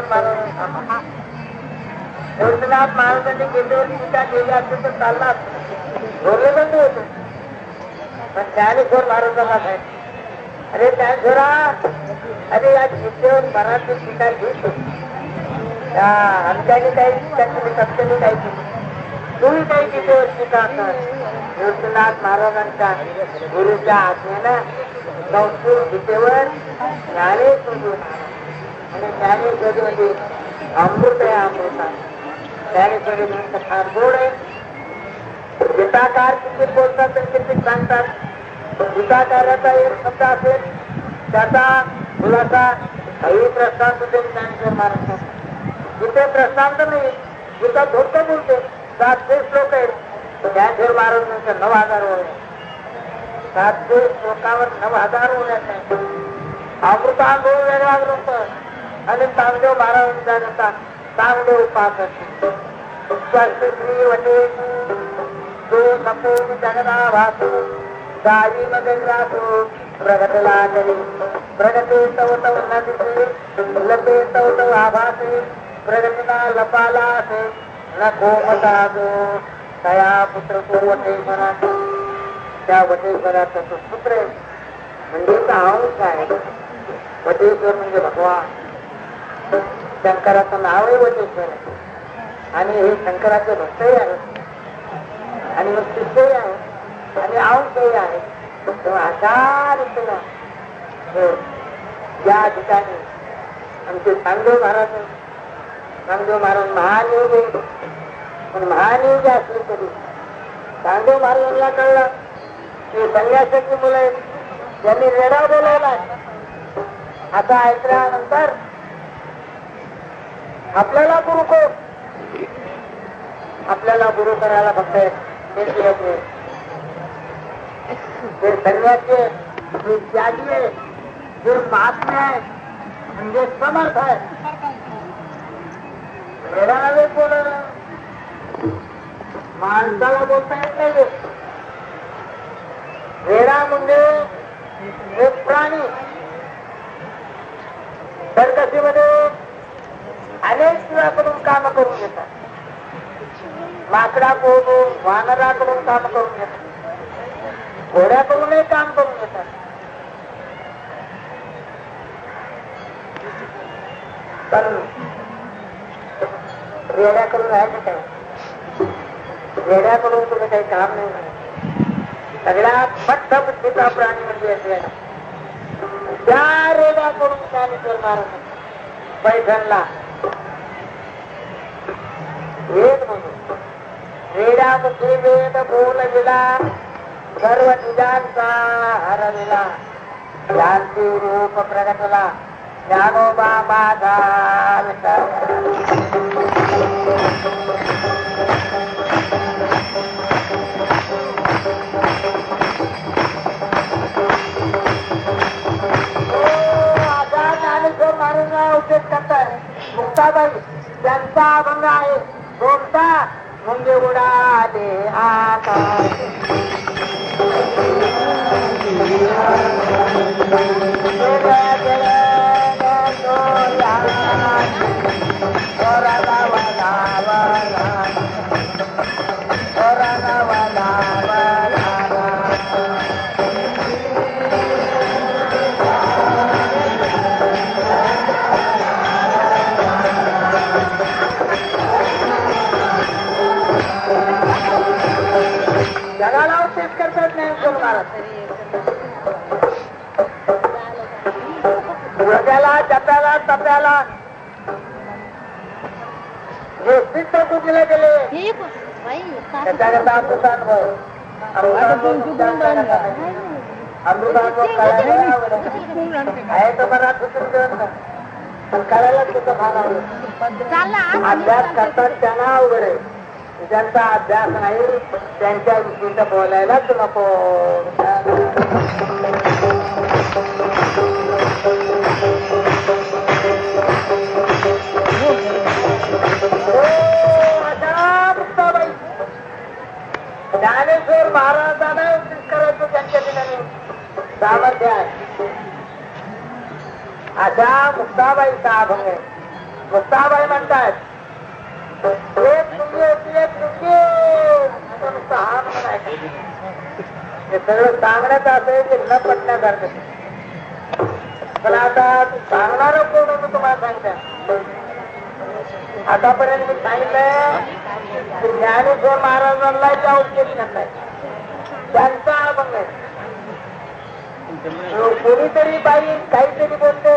ज्ञानेश्वर महाराजांना एकनाथ महाराजांनी गेल्यावर टीका केली असते तर चालला असत, बोलले बंद होते. पण ज्ञानेश्वर महाराजांना काय, अरे ज्ञानेश्वरा, अरे या गीतेवर मराठी टीका घेतो, आमच्याने काही टीका केली, सत्याने काही केली, तुम्ही काही गीतेवर टीका कर. एकनाथ महाराजांच्या गुरुच्या आज्ञेनं संस्कृत गीतेवर ज्ञानेश्वर आणि ज्ञानेश्वरी म्हणजे अमृत आहे, अमृता. ज्ञानेश्वरी म्हणजे फार गोड आहे. गीताकार किती बोलतात आणि किती सांगतात. गीताकाराचा एक शब्द असेल त्याचा खुलासा काही प्रस्ताव ज्ञानेश्वर महाराज. जिथे प्रस्ताव नाही, गीता धोक्त बोलते. 700 श्लोक आहेत ज्ञानेश्वर महाराजांचे. 9000 ओळ. 700 श्लोकावर 9000 ओळ्यात आहे. अमृतानुभव वेगळा ग्रंथ आणि तांगदेव महाराजांचा तांगदेव उपासक श्री वटे तो सपून जगदा भासू गावी मगे ग्रासू प्रगतला करी प्रगती तव तव नदिसे लपे तव तव आभासे प्रगतीला लपाला असे नको मताजो तया पुत्र तो वटेश्वरा. त्या वटेश्वराचा तो पुत्र आहे म्हणजे अंश आहे. वटेश्वर म्हणजे भगवान. शंकराचं नाव आहे वटेश्वर आणि हे शंकराचे भक्तही आहेत आणि मग शिष्यही आहे आणि अंशही आहे. तेव्हा अशा रीतीनं या ठिकाणी आमचे चांगदेव महाराज महान योग आहे. पण महान योग असले तरी चांगदेव महाराजांना कळलं की संन्यासाची मुलं आहेत, त्यांनी रेडा बोलावला. आता ऐकल्यानंतर आपल्याला गुरु कोण? आपल्याला गुरु करायला फक्त ते संन्यासी आहे, जे त्यागी आहे, जे महात्मे आहे, म्हणजे समर्थ आहे. वेळाला वेळ बोलणं माणसाला बोलता येत नाही. वेळा म्हणजे एक प्राणी. सरकशीमध्ये अनेक जीवाकडून काम करून घेतात. माकडाकडून, वानराकडून काम करून घेतात, घोड्याकडूनही काम करून घेतात. पण रेड्याकडून राहायचं काय? रेड्याकडून तुम्ही काही काम नाही म्हणत. सगळ्यात फक्त बुद्धीचा प्राणी म्हणजे रेडा. त्या रेड्याकडून ज्ञानेश्वर महाराज पैठणला वेद म्हणून रेड्यामध्ये वेद बोलविला, सर्व निजांचा हरविला, शांती रूप प्रगटला ज्ञानोबा माझा. ज्ञानेश्वर महाराजांना उल्लेख करताय मुक्ताबाई, त्यांचा अभंग आहे कोणता? मुंगे उडाले आकाश जगाला उद्देश करतात ज्ञानेश्वर महाराज. जगाला, जपाला, तप्याला जे सिद्ध पूजले गेले त्याच्याकरता अमृतानुभव आहे तर बरा सुचून पण करायला तिथं भान आवडत. अभ्यास करतात त्यांना अवघड आहे. ज्यांचा अभ्यास नाही त्यांच्या विषयीचं बोलायलाच नको. ज्ञानेश्वर महाराजांना उद्देश करायचं त्यांच्या ठिकाणी सामर्थ्य आहे. अशा मुक्ताबाईचा अभंग आहे. मुक्ताबाई म्हणतात एक मुंगी होती एक मुंगी नुसतं हा म्हणून ऐकायचं. हे सगळं सांगण्याचं असेल ते न पटण्यासारखं. पण आता सांगणार कोण होतं तुम्हाला सांगता. आतापर्यंत मी सांगितलंय की ज्ञानेश्वर महाराजांना त्या उपदेश करताय त्यांचा अभंग आहे. कोणीतरी बाई काहीतरी बोलते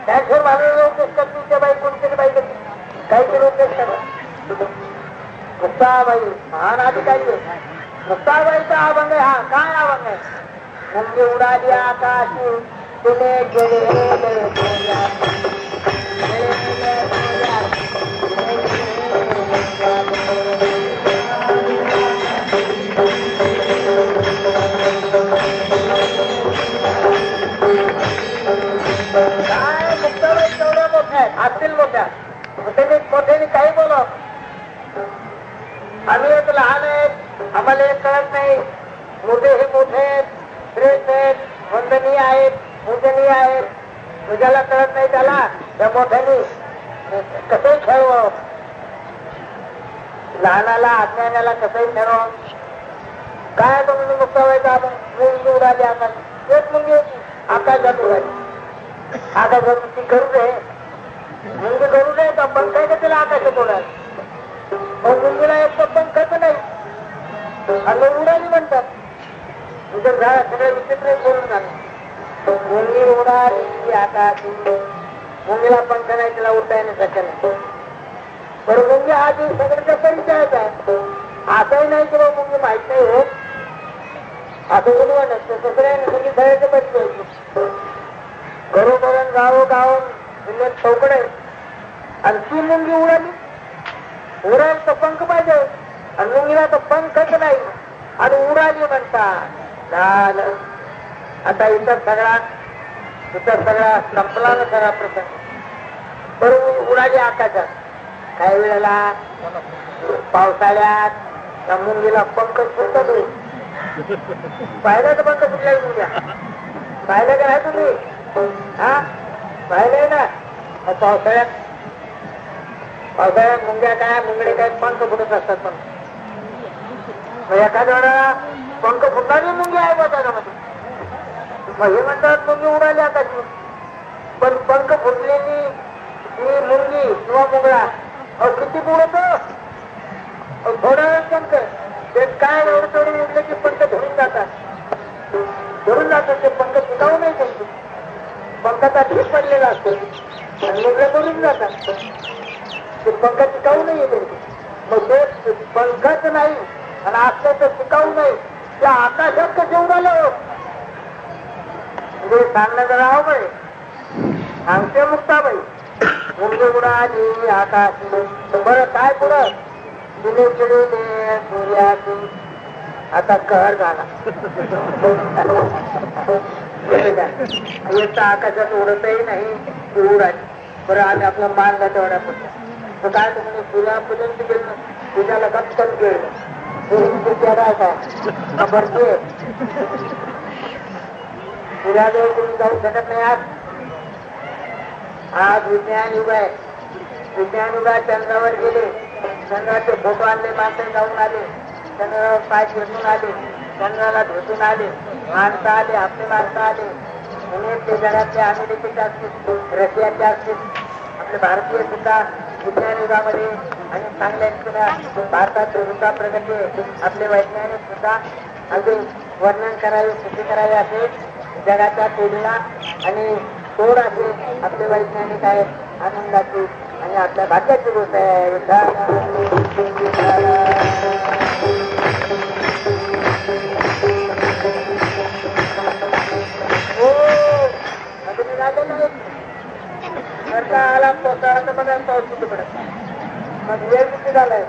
ज्ञानेश्वर महाराजांना उपदेश करते त्या बाई कोणीतरी बाई करते काहीतरी उपदेश करतात. मुक्ताबाई महान अधिकारी आहे. मुक्ताबाईचा अभंग आहे. हा काय अभंग आहे. मुंगी उडाली आकाशी तुने गेले काय मुक्ताबाई तेवढ्या मोठ्या आहेत असतील मोठ्या मोठ्याने काही बोलव. आम्ही एक लहान आहेत आम्हाला एक कळत नाही. मोठे हे मोठे आहेत श्रेष्ठ आहेत वंदनीय आहेत पूजनीय आहेत. तुझ्याला कळत नाही त्याला त्या मोठ्याने कसंही खेळव. लहानाला अज्ञानाला कसंही ठरव. काय तुम्ही मुक्ताबाईचा मुंगी उडाली आकाश एक मुंगी होती आकाशात उडाली. आकाशात ती करू दे मुंगी करू दे का पंख आहे का तिला आकाशात उडाली. मग मुंगीला एक तर पंखच नाही आणि उडाली म्हणतात. तुझं झाड सगळं विचित्र बोलून झालं. मुंगी उडाली आकाशी मुंगीला पंख नाही तिला उडता नाही शक्य नाही. बरं मुंगी हा दिवस सगळ्यांचा परिचयच आहे. असंही नाही की बाबा मुंगी माहित नाही होत असं कोणी म्हणत दुसऱ्या मुंगी सगळ्याचं परिचय. घरोघरून गावोगावून जिल्ह्यात चौकड आहे आणि ती मुंगी उडाली. उडायला तर पंख पाहिजे आणि मुंगीला तर पंखच नाही आणि उडाली म्हणतात. झालं आता इतर सगळा संपला ना सगळा प्रसंग. बरोबर उडाली आकाशात. काही वेळेला पावसाळ्यात त्या मुंगीला पंख सुटत होईल. पाहिलं तर पंख सुटल्या मुंग्या पाहिलं का नाही तुम्ही. हा पाहिलंय ना. पावसाळ्यात मुंग्या काय मुंगडे काय पंख फुटत असतात. पण एखाद्या वेळेला पंख फुटणारी मुंगी आहे बा त्याच्यामध्ये. मग हे म्हणतात मुंगी उडाली आकाशी. पण पंख फुटलेली ही मुंगी किंवा मुंगळा किती बुडत थोडा वेळ पंख ते काय एवढं तेवढं उडले की पंख धरून जातात. ते पंख टिकावू नाही त्यांचे. पंखाचा ढीक पडलेला असतो आणि मुंगळे धरून जातात. ते पंख टिकावू नाही येते. मग ते पंखच नाही आणि असलं तर टिकावू नाही त्या आकाशात कसे उडालं म्हणजे सांगणं जरा अवघड आहे. सांगते मुक्ताबाई मुंगी उडाली आकाशी. बरं काय पुढं दिले चिडीने सूर्याची आता कहर झाला. एक तर आकाशात उडतही नाही ती उडाली. बरं आम्ही आपलं मानला तेवढ्या पुढच्या तर काय तुम्ही सूर्यापर्यंत गेलं तुझ्याला गपकन गेलं भरते सूर्याजवळ तुम्ही जाऊ शकत नाही. आज विज्ञान युग आहे. विज्ञान युगात चंद्रावर गेले चंद्राचे फोटो आणले माणसं जाऊन आले चंद्रावर पाय फिरून आले चंद्राला भेटून आले माणसं आले आपले माणसं आले. ते जगातले अमेरिकेचे असतील रशियाचे असतील आपले भारतीय सुद्धा विज्ञान युगामध्ये आणि चांगल्या भारतात सुद्धा प्रगती आपले वैज्ञानिक सुद्धा अजून वर्णन करावे सिद्धी करावे असे जगाच्या पिढीला आणि थोड असे आपले वैज्ञानिक आहेत. आनंदाची आणि आपल्या भाग्याची गोष्ट आहे. आला पावसाळा बघा पाऊस किती पडत मग वेळ किती झालाय.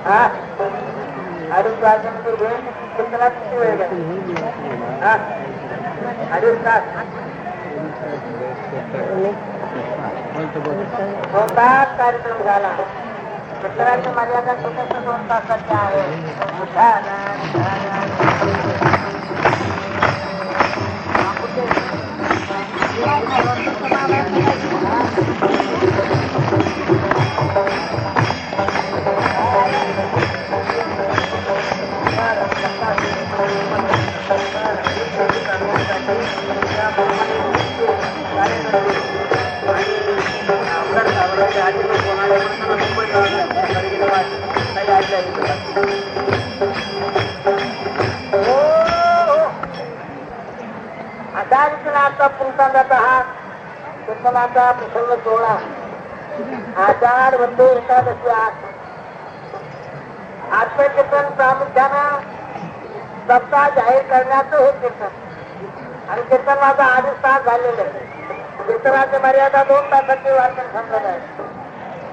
हा अडीच तासानंतर वेळ तुम्हाला किती वेळ हा अडीच तास दोन तास कार्यक्रम झाला. मित्रांची मर्यादा छोट्याशा 2 तासाच्या आहे. आता पुरुषांचा हा कीर्तनाचा प्रसंग सोहळा आषाढ मध्ये एकादशी आजचं कीर्तन प्रामुख्यानं सप्ताह जाहीर करण्याचं हे कीर्तन आणि कीर्तन माझा 8 तास झालेलं आहे. कीर्तनाची मर्यादा 2 तासाची वाचन समजत आहे.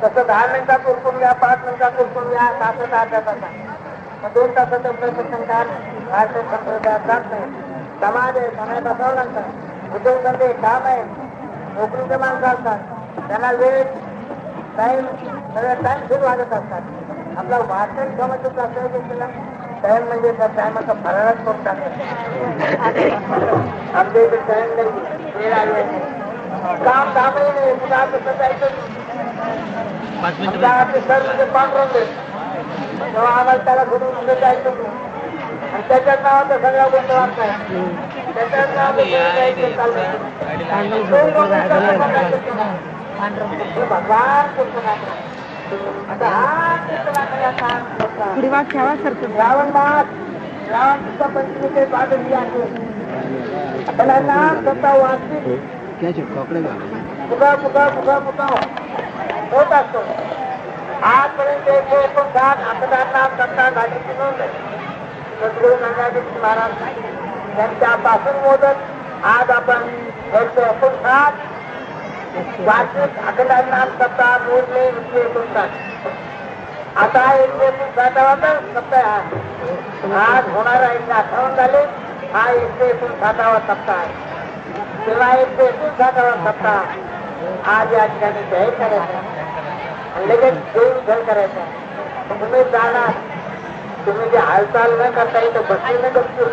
तसं 10 मिनिटात उरकून घ्या, 5 मिनिटात उरकून घ्या, 7 अर्ध्या तासात 2 तासाचं कीर्तन काल भारतीय संप्रदायात जात नाही. समाज आहे, समय बसावं लागतं. उद्योगधंदे काम आहे, नोकरीचे माणसं असतात, त्यांना वेळ टाईम सगळं टाईम खूप लागत असतात. आपला वाचन क्षमतेचा असं टाईम म्हणजे त्या टायमाचा फराळच करून टाकत. आमच्या इथे टाईम नाही, वेळ आली काम कामही नाही. तुला कसं जायचं सर म्हणजे पांढरून दे तेव्हा आम्हाला त्याला घडून म्हणजे जायचं आणि त्याच्यात नावाचं सगळ्या गोष्ट वाटत आहे. त्याच्यात नाव भगवान आता हा श्रावण मास श्रावण सुद्धा पंचमीचे बाजली आहे. आपल्याला नाम स्वतः वाचली पुका पुका पुका पुका होत असतो. आजपर्यंत 159 आपल्याला नाम सत्ता झाल्याची नोंद आहे. सद्गुरू गंगाधर महाराज त्यांच्यापासून मोदत आज आपण 159 वार्षिक अखंड नाम सप्ताह मोजले 159. आता 159वा सप्ताह आज होणारा 158 झाले. हा 159वा सप्ताह आहे. तेव्हा 159वा सप्ताह आज या ठिकाणी जाहीर करायचा लगेच देव घर करायचा. तुम्ही जाणार, तुम्ही जे हालचाल न करता इथं बसली न करतो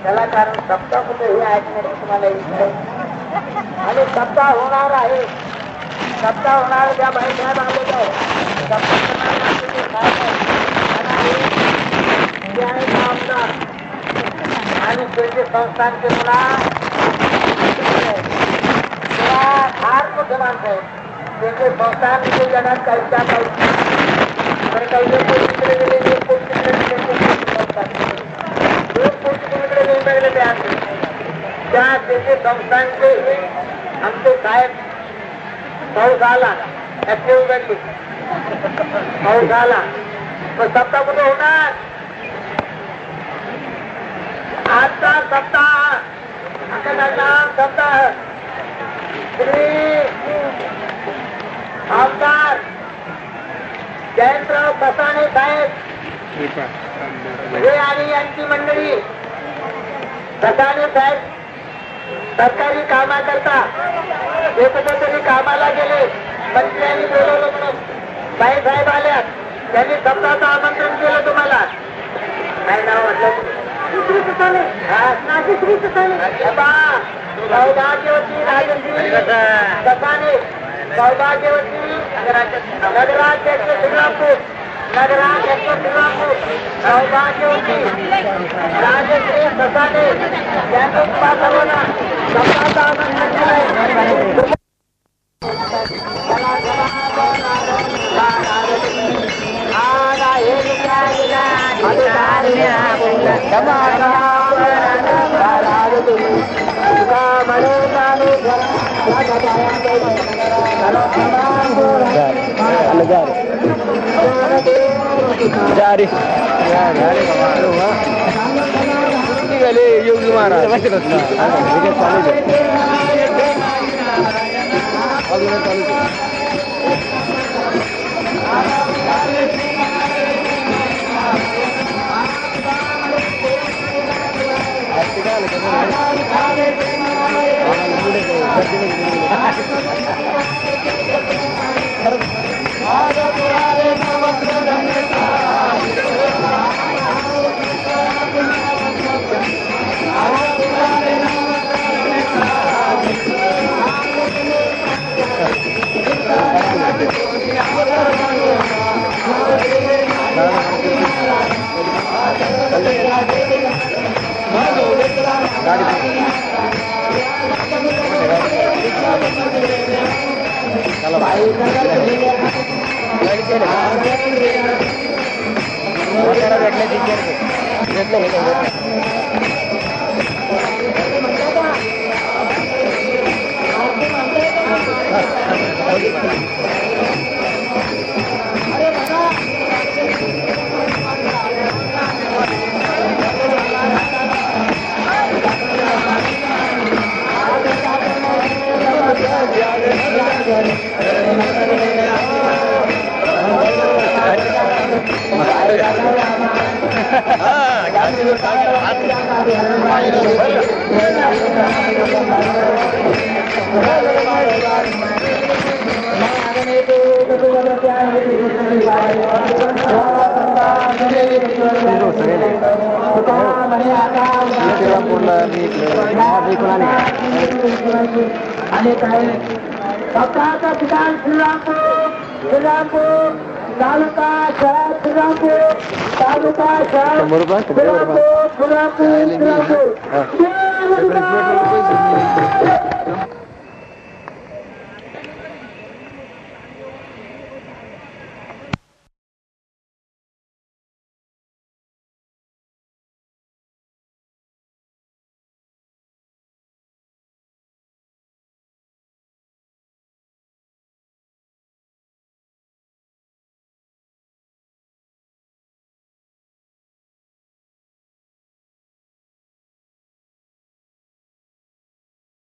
त्याला कारण सप्ताह कुठे हे ऐकण्याची तुम्हाला इच्छा आहे. आणि सप्ताह होणार आहे. सप्ताह होणार ज्या बाईसाहेब आलेले आहे आणि त्यांचे संस्थांचे मुला फार मोठे माणसं आहेत. त्यांचे संस्थान म्हणजे जगात काहीच्या काही काही तिकडे गेलेले वेगवेगळे आहेत. त्या त्याचे संस्थांचे आमचे साहेब पाऊस आला त्याची उघडली पाऊस आला मग सप्ताह कुठे होणार. आजचा सप्ताह सप्ताह श्री आमदार जयंतराव कसाणे साहेब हे आणि यांची मंडळी. कसाणे साहेब सरकारी कामाकरता ते कुठेतरी कामाला गेले. मंत्र्यांनी बोलवलं म्हणून साहेब आल्या. त्यांनी सप्ताहाचं आमंत्रण केलं तुम्हाला. काय नाव म्हटलं? सौभाग्यवती राजश्री कसाणे सौभाग्यवती नगराध्यक्ष श्रीरामपूर सौभाग्यवती राजश्री कसाणे यांनी सर्वांना सप्ताहाचं आमंत्रण केलंय. योगी महाराज आणि काही पक्षाचं ठिकाण श्रीरामपूर तालुका शहर श्रीरामपूर तालुका शहर श्रीरामपूर